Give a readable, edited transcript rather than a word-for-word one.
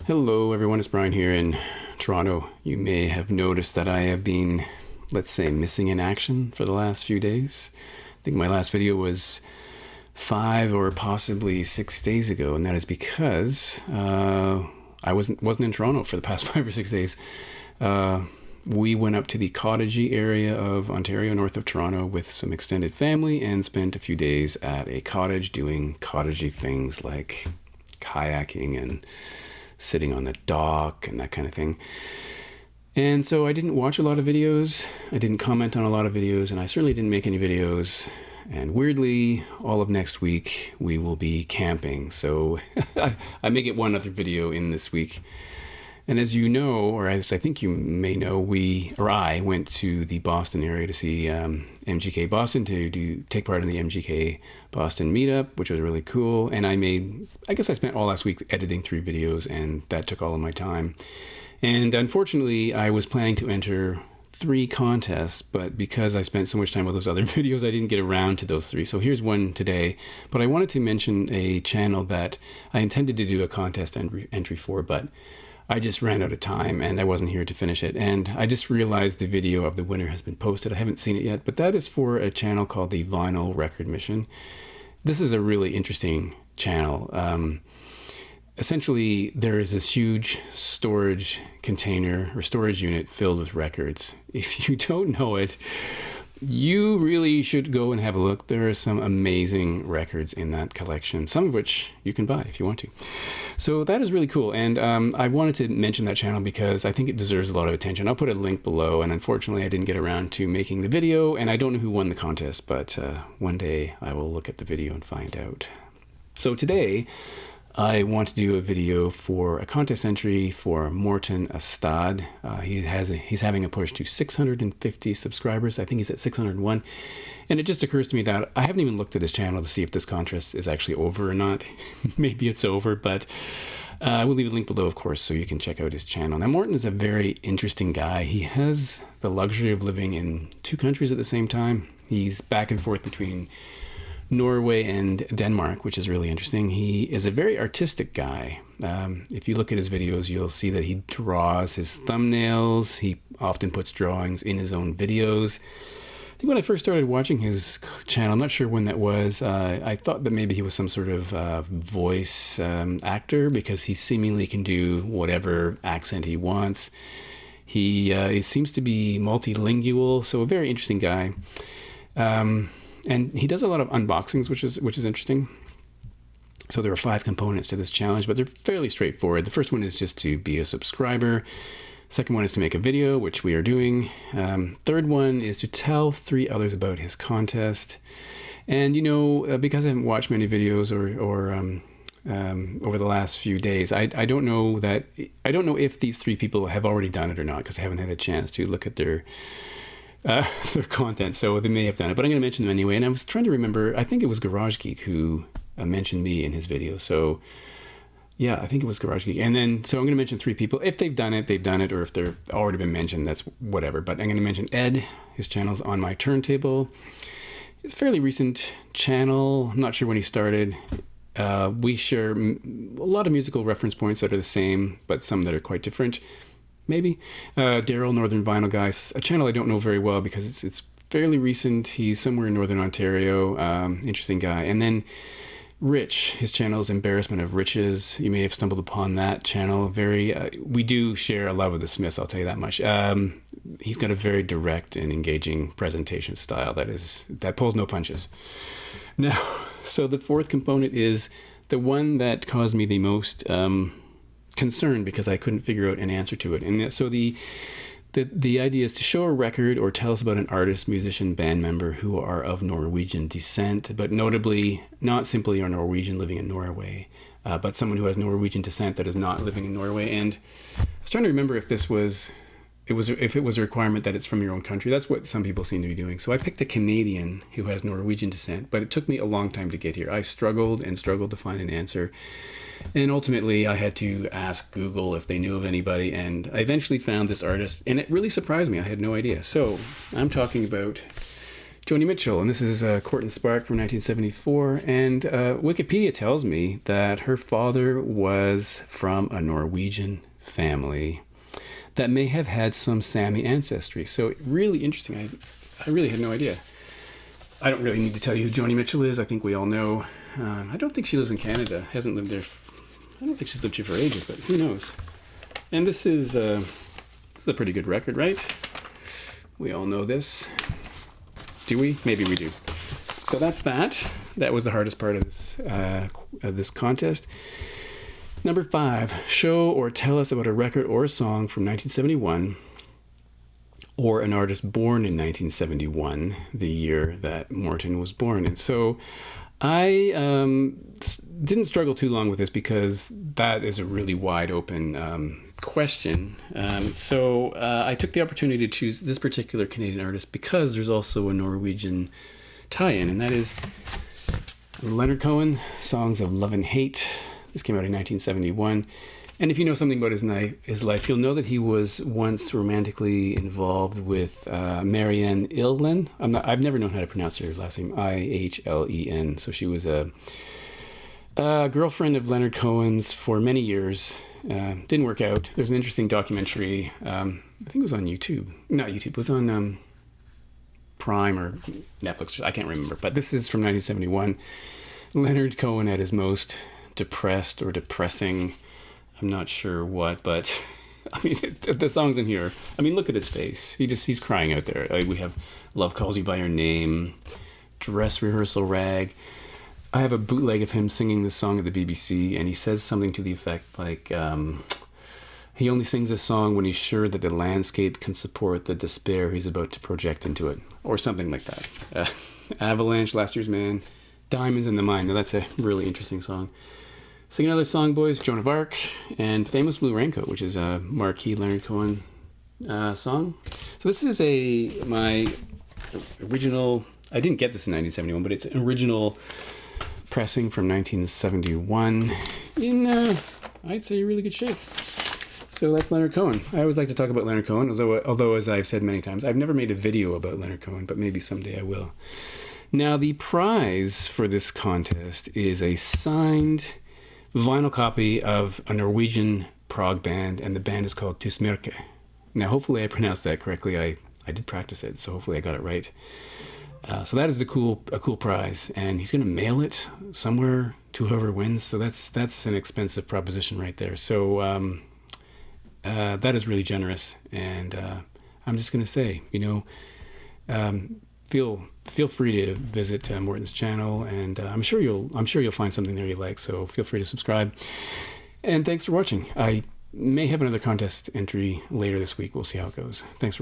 Hello, everyone. It's Brian here in Toronto. You may have noticed that I have been, let's say, missing in action for the last few days. I think my last video was 5 or possibly 6 days ago, and that is because I wasn't in Toronto for the past 5 or 6 days. We went up to the cottagey area of Ontario, north of Toronto, with some extended family and spent a few days at a cottage doing cottagey things like kayaking and sitting on the dock and that kind of thing. And so I didn't watch a lot of videos, I didn't comment on a lot of videos, and I certainly didn't make any videos. And weirdly, all of next week we will be camping. So I may get one other video in this week. And as you know, or as I think you may know, I went to the Boston area to see MGK Boston, to take part in the MGK Boston meetup, which was really cool. And I guess I spent all last week editing 3 videos, and that took all of my time. And unfortunately, I was planning to enter 3 contests, but because I spent so much time with those other videos, I didn't get around to those 3. So here's one today. But I wanted to mention a channel that I intended to do a contest entry for, but I just ran out of time and I wasn't here to finish it. And I just realized the video of the winner has been posted. I haven't seen it yet, but that is for a channel called the Vinyl Record Mission. This is a really interesting channel. Essentially, there is this huge storage container or storage unit filled with records. If you don't know it, you really should go and have a look. There are some amazing records in that collection, some of which you can buy if you want to. So that is really cool. And I wanted to mention that channel because I think it deserves a lot of attention. I'll put a link below. And unfortunately, I didn't get around to making the video. And I don't know who won the contest, but one day I will look at the video and find out. So today, I want to do a video for a contest entry for Morten Astad. He's having a push to 650 subscribers. I think he's at 601. And it just occurs to me that I haven't even looked at his channel to see if this contest is actually over or not. Maybe it's over, but I will leave a link below, of course, so you can check out his channel. Now, Morten is a very interesting guy. He has the luxury of living in 2 countries at the same time. He's back and forth between Norway and Denmark, which is really interesting. He is a very artistic guy. If you look at his videos, you'll see that he draws his thumbnails. He often puts drawings in his own videos. I think when I first started watching his channel, I'm not sure when that was, I thought that maybe he was some sort of voice actor, because he seemingly can do whatever accent he wants. He seems to be multilingual, so a very interesting guy. And he does a lot of unboxings, which is interesting. So there are 5 components to this challenge, but they're fairly straightforward. The first one is just to be a subscriber. Second one is to make a video, which we are doing. Third one is to tell 3 others about his contest. And because I haven't watched many videos or over the last few days, I don't know if these 3 people have already done it or not, because I haven't had a chance to look at their content, so they may have done it, but I'm going to mention them anyway. And I was trying to remember, I think it was Garage Geek who mentioned me in his video. So yeah, I think it was Garage Geek. And then, so I'm going to mention 3 people. If they've done it, they've done it, or if they've already been mentioned, that's whatever. But I'm going to mention Ed. His channel's On My Turntable. It's a fairly recent channel. I'm not sure when he started. We share a lot of musical reference points that are the same, but some that are quite different. Maybe. Daryl, Northern Vinyl Guy, a channel I don't know very well because it's fairly recent. He's somewhere in Northern Ontario. Interesting guy. And then Rich, his channel is Embarrassment of Riches. You may have stumbled upon that channel. We do share a love of the Smiths, I'll tell you that much. He's got a very direct and engaging presentation style that pulls no punches. Now, so the 4th component is the one that caused me the most concerned, because I couldn't figure out an answer to it. And so the idea is to show a record or tell us about an artist, musician, band member who are of Norwegian descent, but notably not simply are Norwegian living in Norway, but someone who has Norwegian descent that is not living in Norway. And I was trying to remember if it was a requirement that it's from your own country. That's what some people seem to be doing. So I picked a Canadian who has Norwegian descent, but it took me a long time to get here. I struggled to find an answer. And ultimately, I had to ask Google if they knew of anybody, and I eventually found this artist, and it really surprised me. I had no idea. So I'm talking about Joni Mitchell, and this is Court and Spark from 1974. And Wikipedia tells me that her father was from a Norwegian family that may have had some Sami ancestry. So really interesting. I really had no idea. I don't really need to tell you who Joni Mitchell is. I think we all know. I don't think she lives in Canada. Hasn't lived there. I don't think she's lived here for ages, but who knows? And this is a pretty good record, right? We all know this. Do we? Maybe we do. So that's that. That was the hardest part of this contest. Number 5, show or tell us about a record or a song from 1971 or an artist born in 1971, the year that Morten was born. And so I didn't struggle too long with this because that is a really wide open question. So I took the opportunity to choose this particular Canadian artist because there's also a Norwegian tie-in, and that is Leonard Cohen, Songs of Love and Hate. This came out in 1971. And if you know something about his life, you'll know that he was once romantically involved with Marianne Ihlen. I've never known how to pronounce her last name, Ihlen. So she was a girlfriend of Leonard Cohen's for many years. Didn't work out. There's an interesting documentary. I think it was on YouTube. Not YouTube. It was on Prime or Netflix. I can't remember. But this is from 1971. Leonard Cohen at his most depressed or depressing. I'm not sure what, but I mean, the songs in here, I mean, look at his face. He's crying out there. We have Love Calls You By Your Name, Dress Rehearsal Rag. I have a bootleg of him singing this song at the BBC, and he says something to the effect like, he only sings a song when he's sure that the landscape can support the despair he's about to project into it, or something like that. Avalanche, Last Year's Man, Diamonds in the Mine. Now that's a really interesting song. Sing Another Song, Boys, Joan of Arc, and Famous Blue Raincoat, which is a marquee Leonard Cohen song. So this is my original, I didn't get this in 1971, but it's an original pressing from 1971 in, I'd say, really good shape. So that's Leonard Cohen. I always like to talk about Leonard Cohen, although as I've said many times, I've never made a video about Leonard Cohen, but maybe someday I will. Now, the prize for this contest is a signed vinyl copy of a Norwegian prog band, and the band is called Tusmørke. Now, hopefully I pronounced that correctly. I did practice it, so hopefully I got it right. So that is a cool prize, and he's going to mail it somewhere to whoever wins. So that's an expensive proposition right there. So that is really generous, and I'm just going to say, feel free to visit Morten's channel, and I'm sure you'll find something there you like. So feel free to subscribe. And thanks for watching. I may have another contest entry later this week. We'll see how it goes. Thanks for watching.